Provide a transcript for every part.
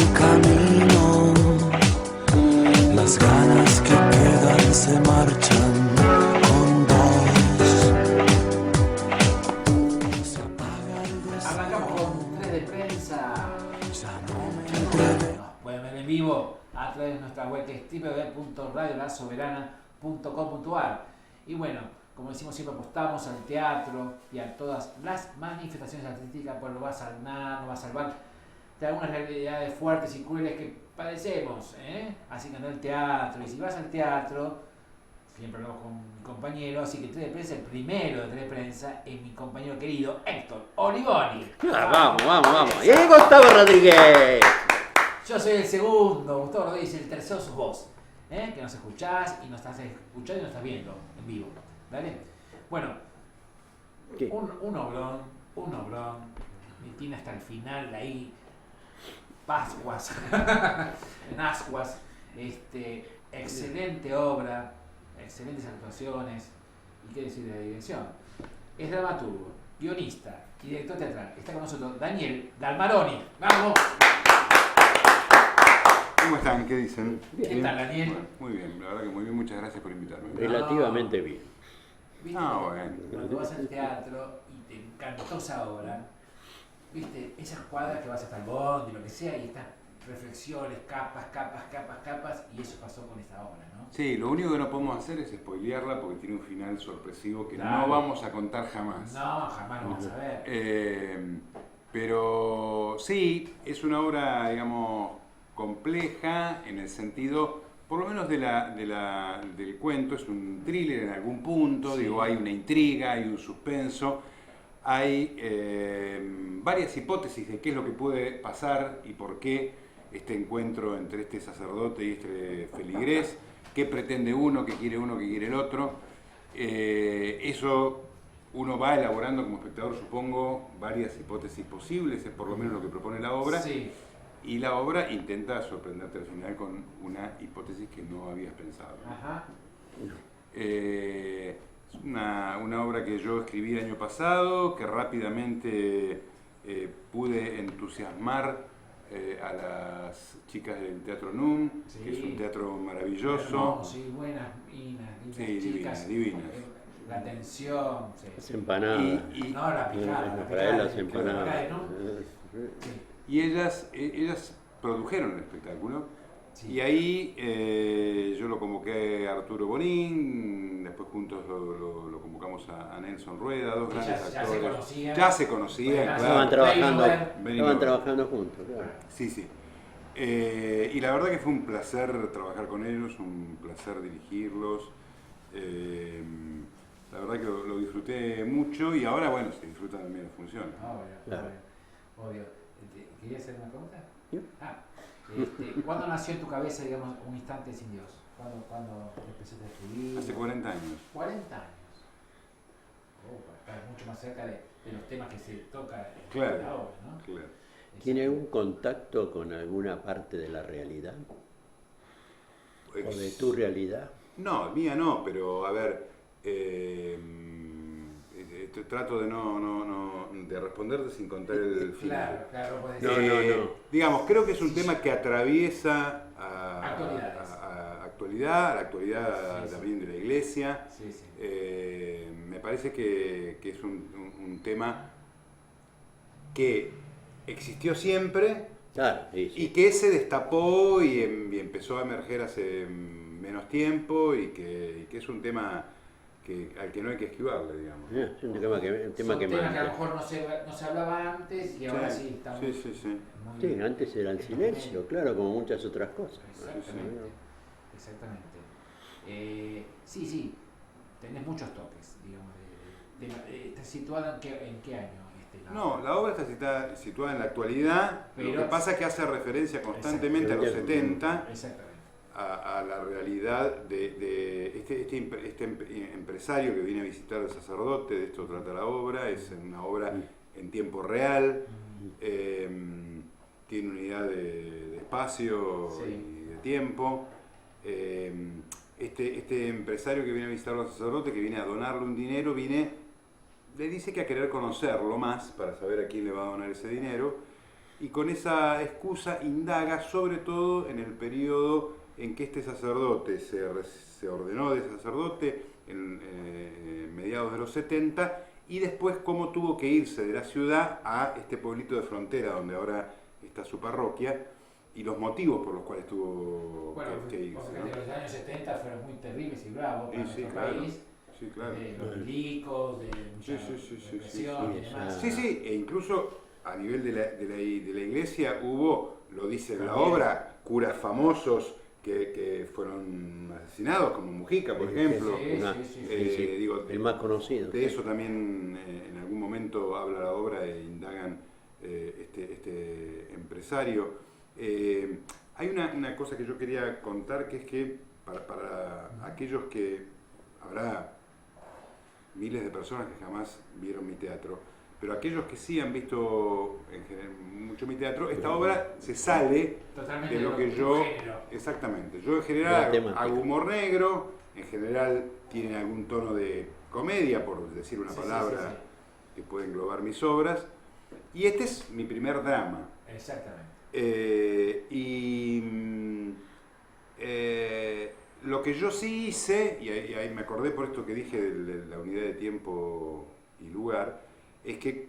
el camino, las ganas que quedan se marchan con dos. Se apaga el deseo. Arrancamos con 3 de prensa. Ya no me entregué. Nos pueden ver en vivo a través de nuestra web que es www.radiolasoberana.com.ar. Y bueno, como decimos siempre, apostamos al teatro y a todas las manifestaciones artísticas, pues lo va a sanar, nos va a salvar de algunas realidades fuertes y crueles que padecemos, así que anda al teatro, y si vas al teatro, siempre hablamos con mi compañero, así que 3 de prensa, el primero de 3 de prensa es mi compañero querido Héctor Olivoni. Vamos. Y Gustavo Rodríguez. Yo soy el segundo, Gustavo Rodríguez, el tercero sos vos, que nos escuchás y nos estás escuchando y nos estás viendo en vivo, ¿vale? Bueno, ¿Qué? un obrón, me tiene hasta el final ahí, Pascuas, en Ascuas, excelente obra, excelentes actuaciones, y qué decir de la dirección. Es dramaturgo, guionista y director teatral. Está con nosotros Daniel Dalmaroni. ¡Vamos! ¿Cómo están? ¿Qué dicen? ¿Qué tal, Daniel? Bueno, muy bien, la verdad que muy bien, muchas gracias por invitarme. Relativamente bien. ¿Viste? Bueno. Cuando vas al teatro y te encantó esa obra, ¿viste? Esas cuadras que vas hasta el bondi, lo que sea, y estas reflexiones, capas, y eso pasó con esta obra, ¿no? Sí, lo único que no podemos hacer es spoilearla porque tiene un final sorpresivo que Claro. no vamos a contar jamás. No, jamás lo vamos a ver. Pero sí, es una obra, digamos, compleja en el sentido, por lo menos del cuento, es un thriller en algún punto, Sí. digo, hay una intriga, hay un suspenso, hay varias hipótesis de qué es lo que puede pasar y por qué este encuentro entre este sacerdote y este feligrés, qué pretende uno, qué quiere el otro. Eso uno va elaborando como espectador, supongo, varias hipótesis posibles, es por lo menos lo que propone la obra. Sí. Y la obra intenta sorprenderte al final con una hipótesis que no habías pensado. Ajá. Es una obra que yo escribí el año pasado, que rápidamente pude entusiasmar a las chicas del Teatro NUM, Sí. que es un teatro maravilloso. Hermoso, sí, buenas, Sí, chicas. divinas. La tensión, sí. Las empanadas. No, la picada. Para él las empanadas. ¿no? Y ellas produjeron el espectáculo. Sí. Y ahí yo lo convoqué a Arturo Bonín, después juntos lo convocamos a Nelson Rueda, dos grandes Ya se actores. conocían. Ya se conocían, Buenas. claro. Estaban trabajando juntos, claro. Sí. Y la verdad que fue un placer trabajar con ellos, un placer dirigirlos. La verdad que lo disfruté mucho y ahora, bueno, se disfrutan también las funciones. Claro. Obvio. ¿Querías hacer una pregunta? ¿Sí? ¿Cuándo nació en tu cabeza, digamos, Un instante sin Dios? ¿Cuándo empezaste a escribir? Hace 40 años. 40 años. Está mucho más cerca de los temas que se toca en Claro. la obra, ¿no? Claro. ¿Tiene un contacto con alguna parte de la realidad? ¿O de tu realidad? No, mía no, pero a ver, trato de de responderte sin contar el final. Claro, puede No, ser. no. Digamos, creo que es un tema que atraviesa a la actualidad Sí. también de la Iglesia. Sí. Me parece que es un tema que existió siempre Claro, sí. y que se destapó y empezó a emerger hace menos tiempo y que es un tema al que no hay que esquivarle, digamos. Es un tema que Son temas que a lo marca. mejor no se hablaba antes y ahora sí estamos. Sí. muy Sí, bien. antes era el silencio, claro, como muchas otras cosas. Exactamente. Sí, tenés muchos toques, digamos. ¿Está situada en qué año? No, la obra está situada en la actualidad, Pero lo que pasa es que hace referencia constantemente a los 70, Exactamente. a la realidad de este empresario que viene a visitar al sacerdote. De esto trata la obra, es una obra en tiempo real, tiene unidad de espacio y de tiempo. Este empresario que viene a visitar al sacerdote, que viene a donarle un dinero, le dice que a querer conocerlo más para saber a quién le va a donar ese dinero, y con esa excusa indaga sobre todo en el periodo en que este sacerdote se ordenó de sacerdote en mediados de los 70 y después cómo tuvo que irse de la ciudad a este pueblito de frontera donde ahora está su parroquia y los motivos por los cuales tuvo Bueno, que irse, porque ¿no? los años 70 fueron muy terribles y bravos para Sí, nuestro claro. país. Sí, claro. De los milicos, de mucha Sí. represión y demás. Sí, e incluso a nivel de la iglesia hubo, lo dice en la También. obra, curas famosos que fueron asesinados, como Mujica, por ejemplo. Sí. Digo, el más conocido. de eso también en algún momento habla la obra e indagan este empresario. Hay una cosa que yo quería contar, que es que para aquellos que habrá miles de personas que jamás vieron mi teatro, pero aquellos que sí han visto en general mucho mi teatro, esta obra se sale Totalmente de lo que tu yo... género. Exactamente. Yo en De la general temática. hago humor negro, en general tiene algún tono de comedia, por decir una Sí, palabra sí. que puede englobar mis obras, y este es mi primer drama. Exactamente. Lo que yo sí hice, y ahí me acordé por esto que dije de la unidad de tiempo y lugar, es que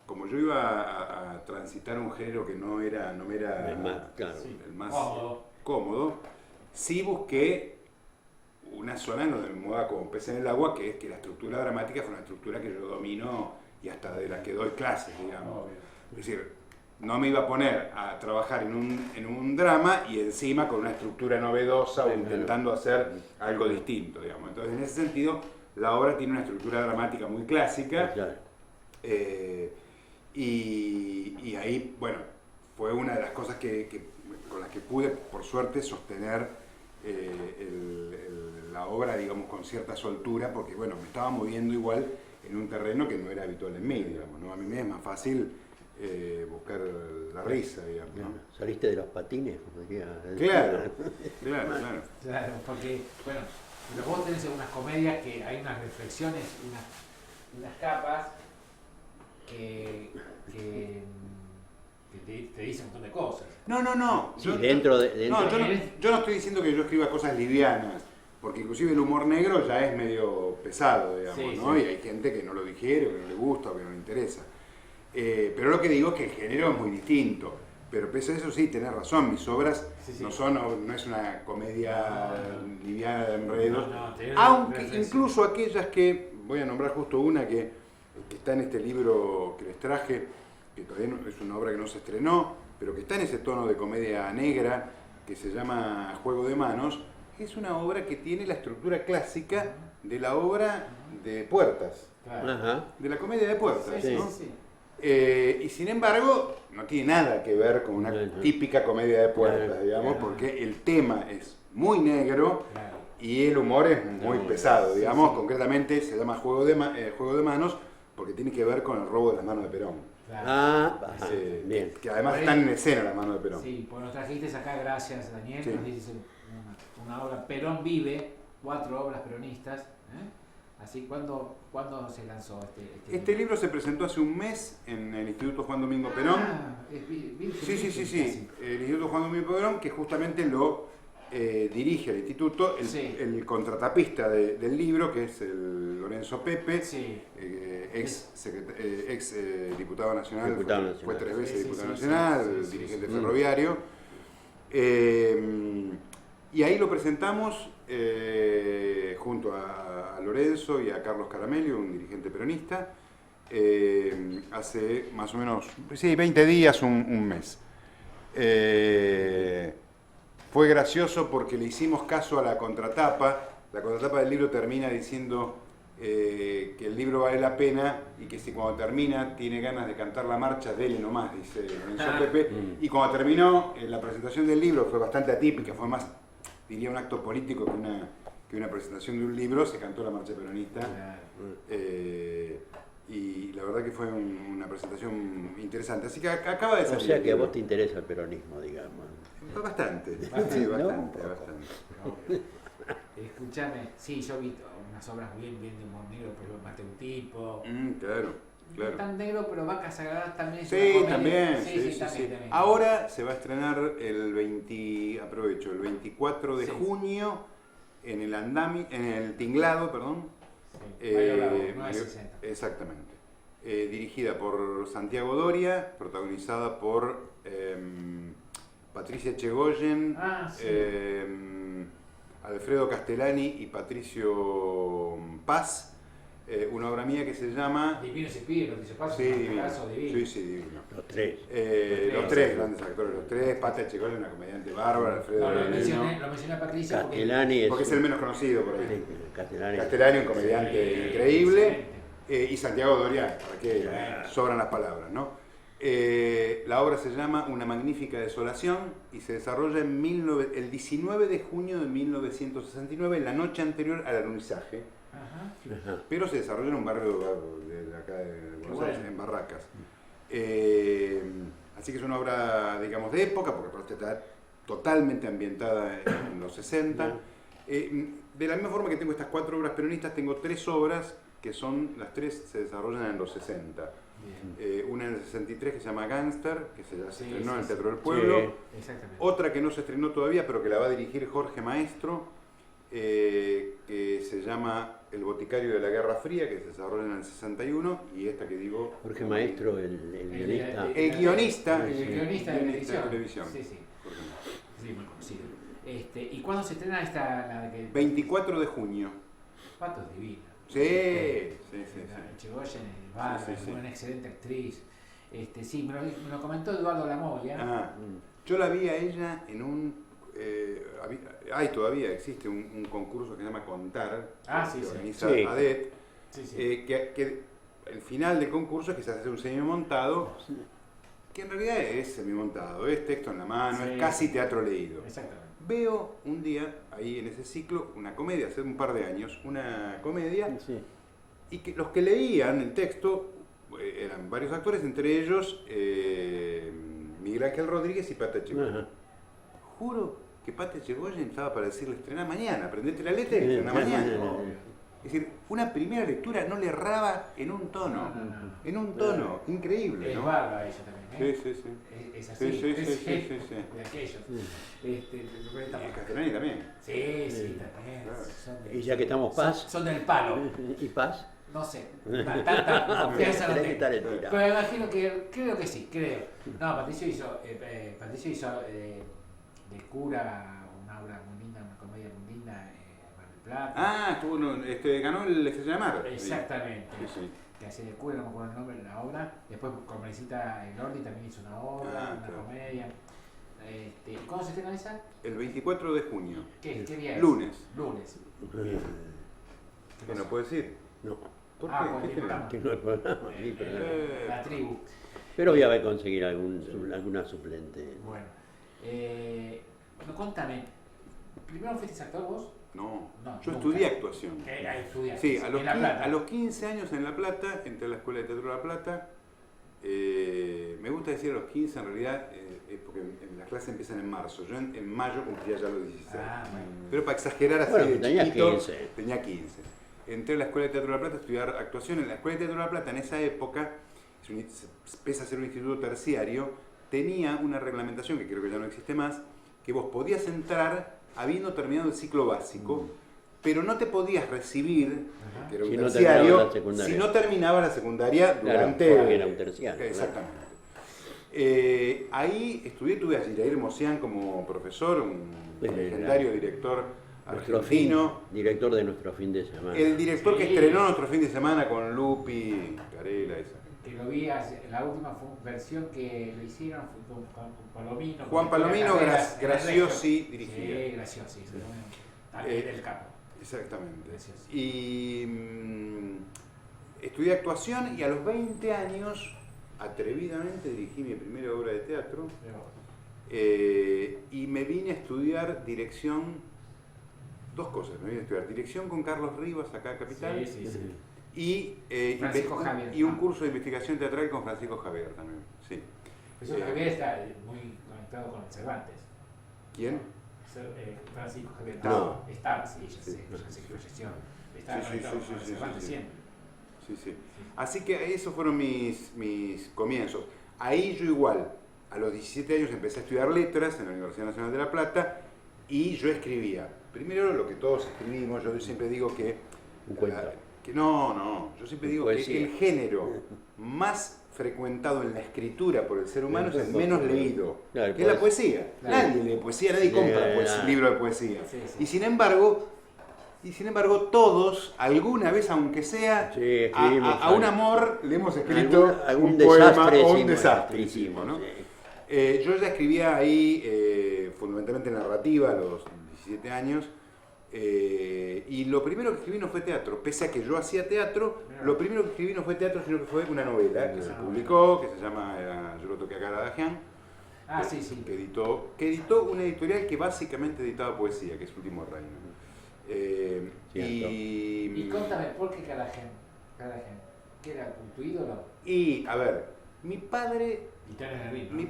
como yo iba a transitar un género que no me era El más, claro. el más Cómodo. cómodo, sí busqué una zona en donde me mueva como un pez en el agua, que es que la estructura dramática fue una estructura que yo domino y hasta de la que doy clases, digamos. Obvio. Es decir, no me iba a poner a trabajar en un drama y encima con una estructura novedosa o Claro. intentando hacer algo distinto, digamos. Entonces, en ese sentido, la obra tiene una estructura dramática muy clásica. Claro. Y ahí, bueno, fue una de las cosas con las que pude, por suerte, sostener la obra, digamos, con cierta soltura, porque, bueno, me estaba moviendo igual en un terreno que no era habitual en mí, digamos, ¿no? A mí me es más fácil buscar la risa, digamos, ¿no? Saliste de los patines, como diría. Claro. Claro, porque, bueno, pero vos tenés unas comedias que hay unas reflexiones, unas capas que te dicen un montón de cosas. No. Sí, dentro de... No, yo no estoy diciendo que yo escriba cosas livianas, porque inclusive el humor negro ya es medio pesado, digamos, Sí, ¿no? sí. Y hay gente que no lo digiere, que no le gusta, o que no le interesa. Pero lo que digo es que el género es muy distinto. Pero pese a eso sí, tenés razón, mis obras Sí. no es una comedia liviana de enredos, No, tenés aunque reflexión. incluso aquellas que, voy a nombrar justo una que está en este libro que les traje, que todavía es una obra que no se estrenó, pero que está en ese tono de comedia negra, que se llama Juego de Manos, es una obra que tiene la estructura clásica de la obra de Puertas, Claro. Ajá. de la comedia de Puertas, Sí, ¿no? sí. Y sin embargo, no tiene nada que ver con una No. típica comedia de Puertas, Claro. digamos, Claro. porque el tema es muy negro Claro. y el humor es muy No. pesado, Sí, digamos. sí. Concretamente se llama Juego de Manos porque tiene que ver con el robo de las manos de Perón. Claro. Ah, ajá, bien. Que además Por ahí- están en escena las manos de Perón. Sí, pues nos trajiste acá, gracias Daniel, Sí. nos dices una obra, Perón vive, 4 obras peronistas. Así, ¿cuándo se lanzó Este libro se presentó hace un mes en el Instituto Juan Domingo Perón. Sí. El Instituto Juan Domingo Perón, que justamente lo dirige el instituto, Sí. el contratapista del libro, que es el Lorenzo Pepe, Sí. ex diputado nacional, Diputado fue nacional. 3 veces Sí, diputado sí, nacional, sí, dirigente sí. ferroviario. Y ahí lo presentamos junto a Lorenzo y a Carlos Caramelio, un dirigente peronista, hace más o menos, sí, 20 días, un mes. Fue gracioso porque le hicimos caso a la contratapa. La contratapa del libro termina diciendo que el libro vale la pena y que si cuando termina tiene ganas de cantar la marcha, dele nomás, dice Lorenzo Pepe. Y cuando terminó, la presentación del libro fue bastante atípica, fue más, diría, un acto político que una presentación de un libro, se cantó la marcha peronista. Y la verdad que fue una presentación interesante. Así que acaba de salir. O sea el que a libro. vos te interesa el peronismo, digamos. Bastante, Bastante, sí, ¿no? bastante. Escúchame, sí, yo vi unas obras bien de humor negro, pero Maté un tipo. Claro. Claro. No tan negro, pero Vacas Sagradas también es Sí, una comedia. también. Sí, también. Ahora se va a estrenar el 24 de Sí. junio en el Tinglado, perdón. Sí, Mario Bravo, Eh, 960. Exactamente. Dirigida por Santiago Doria, protagonizada por Patricia Chegoyen, Ah, sí. Alfredo Castellani y Patricio Paz. Una obra mía que se llama... Divinos y Píos, dice Paso, Sí, en este divino. caso, divino. Sí, sí, divino. Los tres. Los tres grandes actores, los tres. Pata Chegoyen, una comediante bárbara, Alfredo No, lo Divino, mencioné a Patricia Castellani porque es el menos conocido por ahí. Sí, Castellani. Castellani, un comediante Sí, increíble, excelente. y Santiago Doria, para que sobran las palabras, ¿no? La obra se llama Una magnífica desolación y se desarrolla el 19 de junio de 1969, en la noche anterior al alunizaje, Ajá. Ajá. pero se desarrolla en un barrio de acá de Buenos Aires, bueno. en Barracas. Así que es una obra, digamos, de época, porque aparte está totalmente ambientada en los 60. De la misma forma que tengo estas 4 obras peronistas, tengo 3 obras que son, las 3 se desarrollan en los 60. Bien. Una en el 63 que se llama Gangster, que se Sí, estrenó en el sí, Teatro del Pueblo. Sí. Exactamente. Otra que no se estrenó todavía, pero que la va a dirigir Jorge Maestro, que se llama El Boticario de la Guerra Fría, que se desarrolla en el 61, y esta que digo... Jorge Maestro, el guionista. El guionista. El guionista de televisión. televisión. Sí, sí. Jorge Maestro. Sí, muy conocido. ¿Y cuándo se estrena esta, la de que... 24 de junio. Pato es divina. Sí, sí, sí. Chegoyen es bárbara, Sí, sí, sí. es una excelente actriz. Sí, me lo comentó Eduardo Lamoya. Ah, yo la vi a ella en un... todavía existe un concurso que se llama Contar, Ah, sí, que sí. organiza Sí. ADET, Sí, sí. que el final del concurso es que se hace un semimontado, que en realidad es semimontado, es texto en la mano, Sí, es casi sí. teatro leído. Exactamente. Veo un día, ahí en ese ciclo, una comedia, hace un par de años, una comedia, Sí. y que los que leían el texto eran varios actores, entre ellos Miguel Ángel Rodríguez y Pata Chegoyen. Ajá. Juro que Pata Chegoyen estaba para decirle estrena mañana, aprendete la letra y estrena mañana. Es decir, una primera lectura no le erraba en un tono, en un tono, increíble, Es ¿no? bárbara ella también, Sí, ¿eh? sí, sí. Es así, Sí, sí, es sí, sí, de sí, sí. aquellos. Y Castellani también. Sí, sí, también. Claro. Son de- Y ya que estamos Paz. Son del palo. ¿Y Paz? No sé. Tanta confianza no Tenés que tengo. estar estirado. Pero me imagino que, creo que sí, creo. No, Patricio hizo de cura una obra muy linda, una comedia muy linda, Mar del Plata. Ah, ganó el Estrella de Mar. Exactamente. Sí, sí. Que hacía de cura, no me acuerdo el nombre de la obra. Después con Melisita Lordi también hizo una obra, Ah, una claro. comedia. ¿Y cuándo se estrena esa? El 24 de junio. ¿Qué día es? Lunes. Lunes. ¿Qué no puedo decir? No, ¿Por Ah, qué? por el ¿Qué tenés? programa. que no hay programa. ni programa. La tribu. Pero voy a ver conseguir alguna suplente. Bueno. No, contame. ¿Primero fuiste actor vos? No, No, yo nunca. estudié actuación. Estudiaste. Sí, En La Plata. a los 15 años en La Plata, entré a la Escuela de Teatro de La Plata. Me gusta decir a los 15, en realidad, porque las clases empiezan en marzo. Yo en mayo cumplía ya los 16. Ah, bueno. Pero para exagerar así Bueno, de tenías chiquito, 15. tenía 15. Entré a la Escuela de Teatro de La Plata a estudiar actuación. En la Escuela de Teatro de La Plata, en esa época, pese a ser un instituto terciario, tenía una reglamentación, que creo que ya no existe más, que vos podías entrar habiendo terminado el ciclo básico, pero no te podías recibir, Ajá. que era un Si no terciario, terminabas la secundaria. si no terminabas la secundaria Claro, durante... porque era un terciario, Exactamente. Ahí estudié, tuve a Girair Mosián como profesor, un legendario director Nuestro argentino. director de nuestro fin de semana. El director que Sí. estrenó nuestro fin de semana con Lupi, Carela, esa. Que lo vi, la última versión que lo hicieron fue con Palomino. Juan con Palomino, Carreras, en el Graciosi Regio. dirigía. Sí, Graciosi. También del capo. Exactamente. Graciosi. Y estudié actuación y a los 20 años, atrevidamente, dirigí mi primera obra de teatro. Y me vine a estudiar dirección, dos cosas, me vine a estudiar dirección con Carlos Rivas acá en Capital, Sí, sí, sí. y, Francisco Javier. y un curso de investigación teatral con Francisco Javier también. Sí. Eso Javier está muy conectado con el Cervantes. ¿Quién? Francisco Javier. No. Estaba, sí, ya Sí. sé, ya sé que falleció. Estaba Sí, sí, conectado sí, con el sí, Cervantes sí. siempre. sí, sí. Así que esos fueron mis comienzos. Ahí yo igual, a los 17 años empecé a estudiar letras en la Universidad Nacional de La Plata y yo escribía. Primero lo que todos escribimos, yo siempre digo que... Un cuento. Yo siempre digo que Poesía. el género más frecuentado en la escritura por el ser humano es el menos leído, Claro, que es la poesía. Claro. Nadie lee poesía, nadie compra Claro. libro de poesía. Sí, sí. Y sin embargo, todos, alguna vez, aunque sea Sí, escribimos a un algo. amor, le hemos escrito Algún un poema desastre o un hicimos, desastre. hicimos, ¿no? sí. Yo ya escribía ahí fundamentalmente narrativa a los 17 años. Y lo primero que escribí no fue teatro, pese a que yo hacía teatro, lo primero que escribí no fue teatro, sino que fue una novela que se publicó, que se llama Yo lo toqué a Caradagian, Ah, sí, sí. que editó una editorial que básicamente editaba poesía, que es Último Reino. Y contame, ¿por qué Caradagian? ¿Qué era? ¿Tu ídolo? Y, a ver, mi padre, Y está en el ritmo.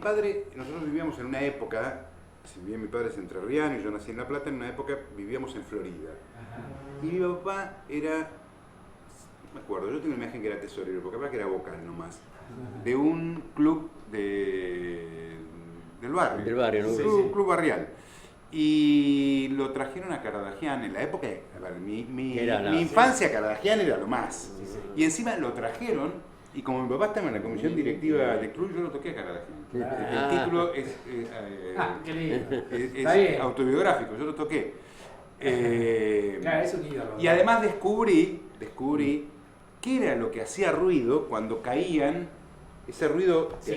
nosotros vivíamos en una época, si bien mi padre es entrerriano y yo nací en La Plata, en una época vivíamos en Florida. Ajá. Y mi papá era, no me acuerdo, yo tengo una imagen que era tesorero, porque capaz que era vocal nomás, de un club del barrio. Del barrio, ¿no? Sí, Club barrial. Y lo trajeron a Caradagian en la época, a ver, mi Era la- infancia Caradagian era lo más. Sí, sí. Y encima lo trajeron, y como mi papá estaba en la comisión directiva del club, yo lo toqué a Caradagian. Ah. El título es, Qué lindo. es Está bien. autobiográfico, yo lo toqué. Claro, es un ídolo. Y además descubrí qué era lo que hacía ruido cuando caían, ese ruido, Sí,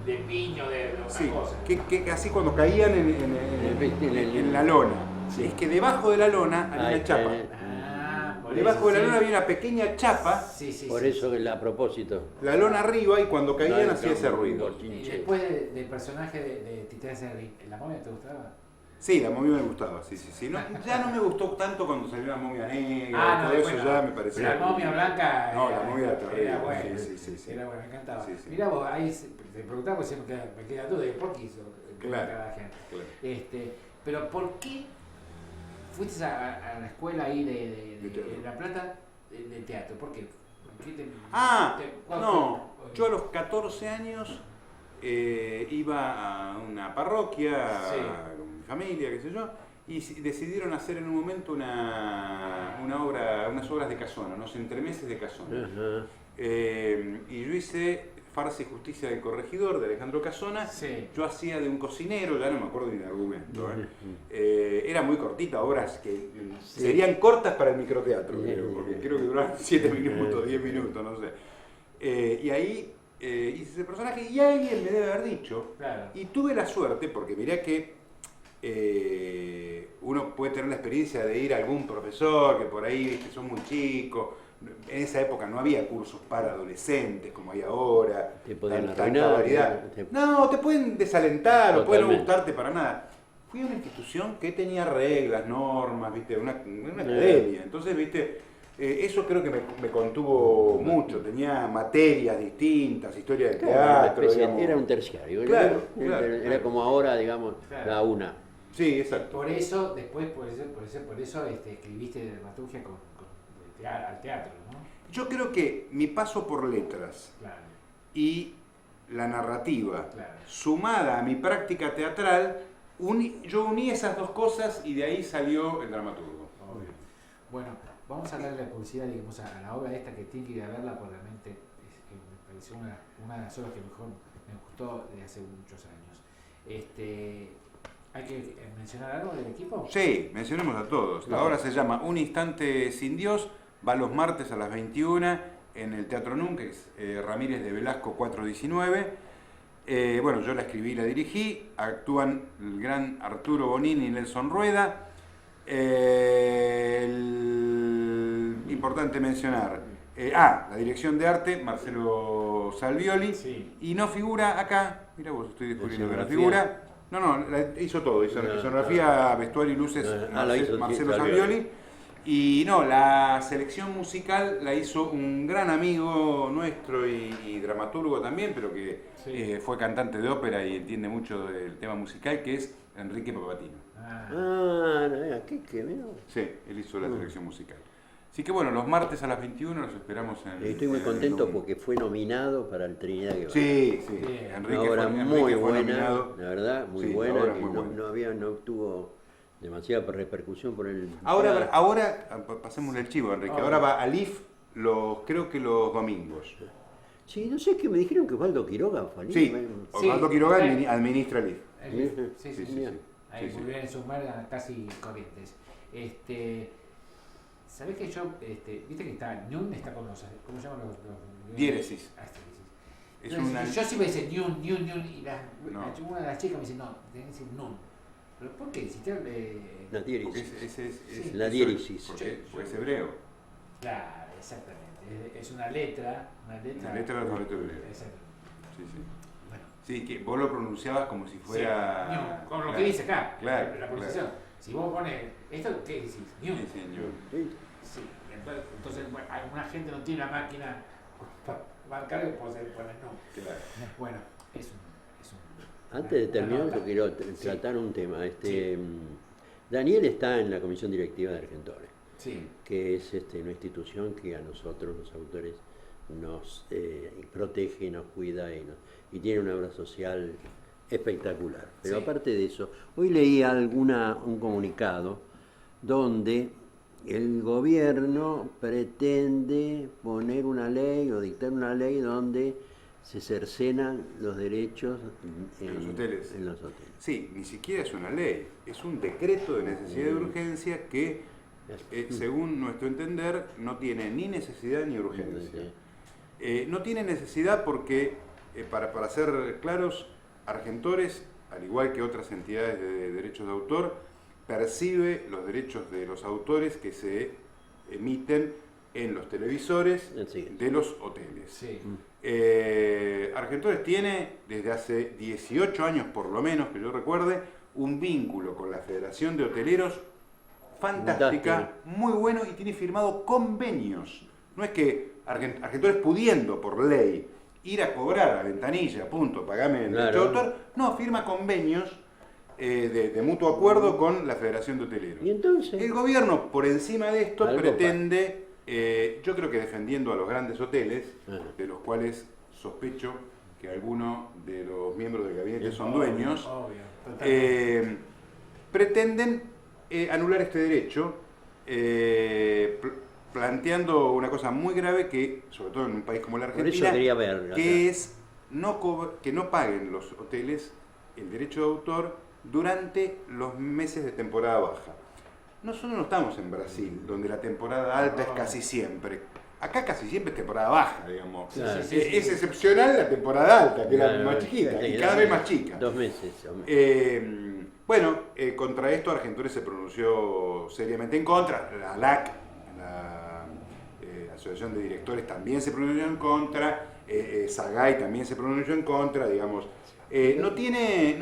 de piño, de otra sí, cosa. que así cuando caían en la lona. Sí. Es que debajo de la lona había Ahí una chapa. está. Ah, por Debajo de eso, la sí. lona había una pequeña chapa, Sí, sí, Por sí. eso, a propósito. la lona arriba, y cuando caían No, hacía ese ruido. Y después del personaje de Titanes de ¿La momia te gustaba? Sí, la momia me gustaba, sí. No, ya no me gustó tanto cuando salió la momia negra, Ah, no, todo eso después ya no. me parecía... Pero la momia blanca. No, la momia era terrible, Era buena. sí. Era buena, me encantaba. Sí, sí. Mirá vos, ahí te preguntaba, porque siempre me queda duda de por qué hizo Claro, Caradagian. claro. Pero ¿por qué fuiste a la escuela ahí de teatro. La Plata de teatro? ¿Por qué? ¿Qué cuál No, fue? yo a los 14 años iba a una parroquia Sí. con mi familia, qué sé yo, y decidieron hacer en un momento unas obras de Casona, unos entremeses de Casona. Ajá. Y yo hice Farsa y Justicia del Corregidor, de Alejandro Casona. Sí. Yo hacía de un cocinero, ya no me acuerdo ni del argumento. Era muy cortita, obras que serían cortas para el microteatro, porque creo que duraban 7 minutos, 10 minutos, no sé. Y ahí hice ese personaje y alguien me debe haber dicho, Claro. y tuve la suerte, porque mirá que uno puede tener la experiencia de ir a algún profesor que por ahí, viste, son muy chicos. En esa época no había cursos para adolescentes como hay ahora. Te podían tanta arruinar, variedad. te- No, te pueden desalentar o pueden no Totalmente. gustarte para nada. Fui a una institución que tenía reglas, normas, viste, una academia. Entonces, viste, eso creo que me contuvo mucho. Tenía materias distintas, historia del Claro, una teatro. especie- digamos. era un terciario. Claro, Era claro. como ahora, digamos, Claro. la una. Sí, exacto. Por eso, después, por eso escribiste dramaturgia al teatro, ¿no? Yo creo que mi paso por letras Claro, y la narrativa, claro. sumada a mi práctica teatral, yo uní esas dos cosas y de ahí salió el dramaturgo. Obvio. Bueno, vamos a hablar de la publicidad, digamos, a la obra esta que tiene que ir a verla, porque realmente me pareció una de las obras que mejor me gustó de hace muchos años. ¿Hay que mencionar algo del equipo? Sí, mencionemos a todos. La Claro. obra se llama Un instante sin Dios, va los martes a las 21 en el Teatro NUN, que es Ramírez de Velasco 419. Bueno, yo la escribí y la dirigí, actúan el gran Arturo Bonini y Nelson Rueda. Importante mencionar, la dirección de arte, Marcelo Salvioli, Sí. y no figura acá, mira vos, estoy descubriendo que no escenografía. figura. No, hizo todo, hizo No, escenografía, vestuario y luces, la hizo Marcelo Salvioli. Salvioli. Y no, la selección musical la hizo un gran amigo nuestro y dramaturgo también, pero que Sí. fue cantante de ópera y entiende mucho del tema musical, que es Enrique Papatino. Ah, Ah, no, ¿qué mira? Sí, él hizo la selección musical. Así que bueno, los martes a las 21 los esperamos en... Estoy muy en contento Lumen. porque fue nominado para el Trinidad Guevara. Sí, sí. Bien. Una obra muy buena, nominado. la verdad, muy Sí, buena, la obra que muy buena. no tuvo demasiada repercusión por el... Ahora pasémosle el chivo, Enrique. Ah, Ahora bueno. va al IF creo que los domingos. Sí, no sé, que me dijeron que Osvaldo Quiroga fue al Sí, IFE. Osvaldo Sí, Quiroga sí. administra el IF. Sí, sí, Sí, sí. sí, sí. Ahí Sí, muy sí. bien, sumar casi Corrientes. ¿Sabés que yo, viste que está, Ñun está con los, ¿cómo se llaman los Diéresis. Ah, sí, sí. Es Entonces, una... yo siempre dice Ñun, y No. una de las chicas me dice, no, tenés que decir Nun. ¿Pero por qué? Si te, La Porque diéresis. Sí. La diéresis. Porque es hebreo. Claro, exactamente. Es una letra. Una letra del alfabeto hebreo. Exacto. Sí, sí. Bueno. Sí, que vos lo pronunciabas como si fuera... Sí, Ñun, con lo Claro. que dice acá, Claro, la pronunciación. Si vos pones, ¿esto qué decís? Ñun. Sí, señor. Sí. Sí, entonces bueno, alguna gente no tiene una máquina para marcar y poner no. Claro. Bueno, es un Antes de terminar, una yo quiero Sí. tratar un tema. Sí. Daniel está en la comisión directiva de Argentores, Sí, que es una institución que a nosotros, los autores, nos protege, nos cuida y tiene una obra social espectacular. Pero Sí. aparte de eso, hoy leí un comunicado donde el gobierno pretende poner una ley o dictar una ley donde se cercenan los derechos En los hoteles. en los hoteles. Sí, ni siquiera es una ley, es un decreto de necesidad de urgencia que, según nuestro entender, no tiene ni necesidad ni urgencia. No tiene necesidad porque, para ser claros, Argentores, al igual que otras entidades de derechos de autor, percibe los derechos de los autores que se emiten en los televisores Sí. de los hoteles. sí. Argentores tiene, desde hace 18 años por lo menos, que yo recuerde, un vínculo con la Federación de Hoteleros fantástica, Fantástico. muy bueno, y tiene firmado convenios. No es que Argentores, pudiendo por ley ir a cobrar a ventanilla, punto, pagame el derecho de Claro. autor, no, firma convenios de mutuo acuerdo con la Federación de Hoteleros. Y entonces, El gobierno, por encima de esto, Algo pretende, yo creo que defendiendo a los grandes hoteles, Ah. de los cuales sospecho que algunos de los miembros del gabinete Sí. son dueños, Obvio, totalmente. pretenden anular este derecho, planteando una cosa muy grave que, sobre todo en un país como la por eso Argentina, quería ver. que es que no paguen los hoteles el derecho de autor durante los meses de temporada baja. Nosotros no estamos en Brasil, donde la temporada alta es casi siempre. Acá casi siempre es temporada baja, digamos. Claro. Sí, sí, sí, Es sí. excepcional la temporada alta, que es la Claro, más chiquita, sí, y cada vez más chica. 2 meses. Bueno, contra esto Argentores se pronunció seriamente en contra, la ALAC, la Asociación de Directores, también se pronunció en contra, Sagay también se pronunció en contra, digamos. No tiene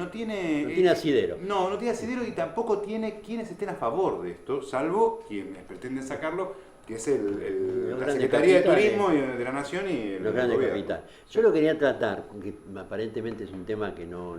asidero. No tiene asidero, y tampoco tiene quienes estén a favor de esto, salvo quienes pretenden sacarlo, que es Los la grandes Secretaría de capitales. Turismo de la Nación y el Los grandes gobierno. capitales. Yo lo quería tratar, porque aparentemente es un tema que no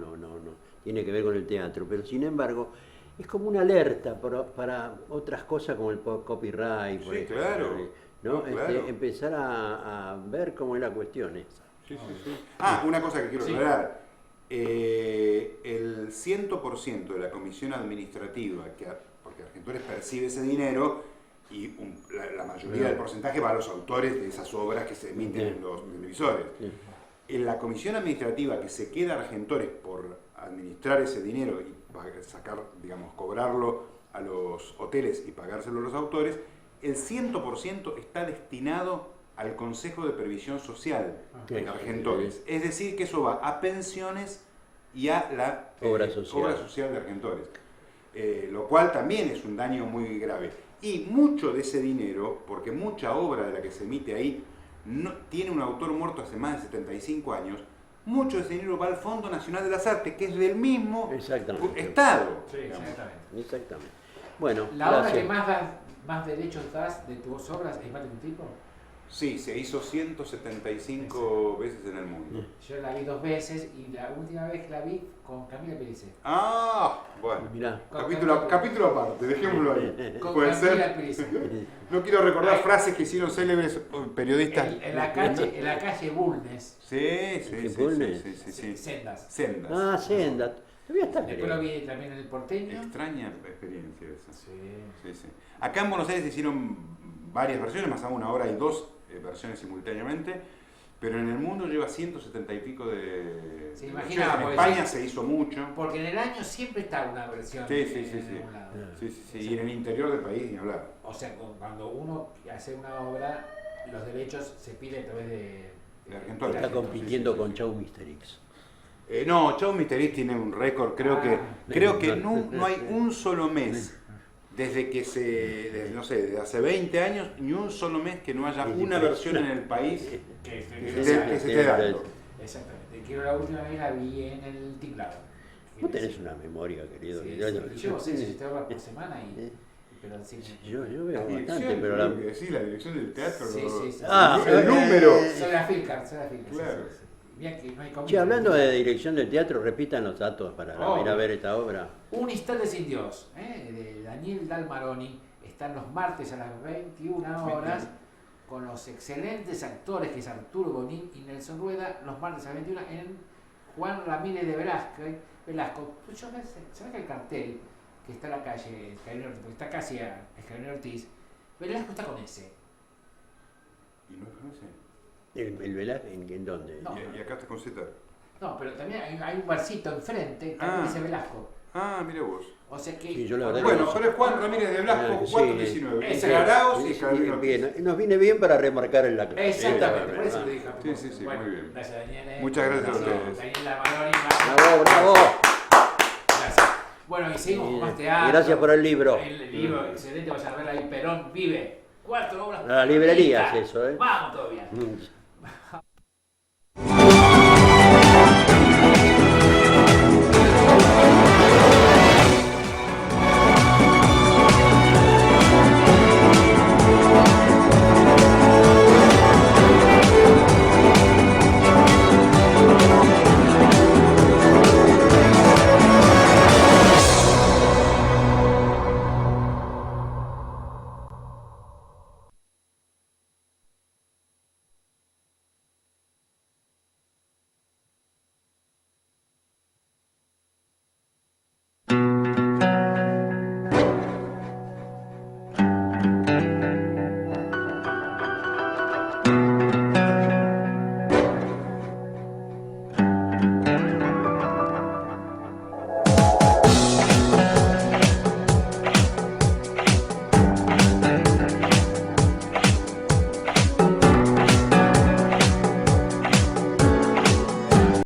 tiene que ver con el teatro, pero sin embargo es como una alerta para otras cosas como el copyright, por Sí, ejemplo, claro. ¿no? No, claro. Empezar a ver cómo es la cuestión esa. Sí, sí, sí. Ah, una cosa que quiero Sí. aclarar. El 100% de la comisión administrativa, porque Argentores percibe ese dinero, y la mayoría del porcentaje va a los autores de esas obras que se emiten en los televisores. Sí. En la comisión administrativa que se queda Argentores por administrar ese dinero y sacar, digamos, cobrarlo a los hoteles y pagárselo a los autores, el 100% está destinado al Consejo de Previsión Social de Sí. Argentores. Es decir, que eso va a pensiones y a la Obra social. obra social de Argentores. Lo cual también es un daño muy grave. Y mucho de ese dinero, porque mucha obra de la que se emite ahí no tiene un autor muerto hace más de 75 años, mucho de ese dinero va al Fondo Nacional de las Artes, que es del mismo Exactamente. Estado. Sí, digamos. exactamente. Exactamente. Bueno, La obra gracias. que más derechos das de tus obras es Mate un tipo. Sí, se hizo 175 veces en el mundo. Yo la vi 2 veces y la última vez que la vi con Camila Pellicer. Ah, bueno. Mirá. Capítulo aparte, dejémoslo ahí. Con Puede Camila ser. Pérez. No quiero recordar frases que hicieron célebres periodistas. En la calle Bulnes, Sí, ¿Qué sí, Bulnes? sí. sendas. Sendas. Ah, Senda. Todavía está Después lo creo. vi también en el porteño. Extraña experiencia esa. Sí. Sí, sí. Acá en Buenos Aires se hicieron varias versiones, más aún ahora hay 2 versiones simultáneamente, pero en el mundo lleva 170 y pico de Se de imagina, versiones. En porque España sí. se hizo mucho. Porque en el año siempre está una versión Sí, sí, en sí, sí. algún lado. Sí. Y en el interior del país ni hablar. O sea, cuando uno hace una obra, los derechos se piden a través de Argentores. Está Argentores. compitiendo con Chau Misterix. No, Chau Misterix tiene un récord, creo que no hay un solo mes, desde hace 20 años, ni un solo mes que no haya una versión en el país Que que se esté dando. Exactamente. Quiero la última vez la vi en el tinglado. Vos tenés una memoria, querido. Sí, sí. Llevo 6 o 7 horas por semana y... Pero sí, Yo La veo dirección, bastante, pero la... creo que sí, la dirección del teatro. Sí, sí. Ah, el número. Soy la Filcar, Claro. sí. Bien que no hay comida. Che, hablando de dirección del teatro, repitan los datos para Oh. ir a ver esta obra. Un instante sin Dios, de Daniel Dalmaroni, están los martes a las 21 horas con los excelentes actores que es Arturo Bonín y Nelson Rueda, los martes a las 21 en Juan Ramírez de Velasco. Pues yo se ve que el cartel que está en la calle Escalera Ortiz, porque está casi a Escalera Ortiz, Velasco está con ese. Y no conoce. ¿El Velázquez en dónde? No. Y acá está con Z. No, pero también hay un barcito enfrente que Ah. dice Velasco. Ah, mira vos. O sea que... Sí, yo la verdad Bueno, que- pero es Juan Ramírez de Blasco, Sí. 419. Ese. Entre Arauz y Sí, Escalera Ortiz. bien, nos viene bien para remarcar en la clase. Exactamente, por eso le dije a Sí, sí, sí, bueno, muy bien. Gracias, Daniel. Muchas gracias a ustedes. Daniel Dalmaroni, ¡Bravo, bravo! gracias. Bueno, y seguimos con más teatro. Gracias por el libro. El libro, excelente, vas a ver ahí, Perón vive. 4 obras. A la librería Ahí está. es eso, ¿eh? Vamos todavía. Mm.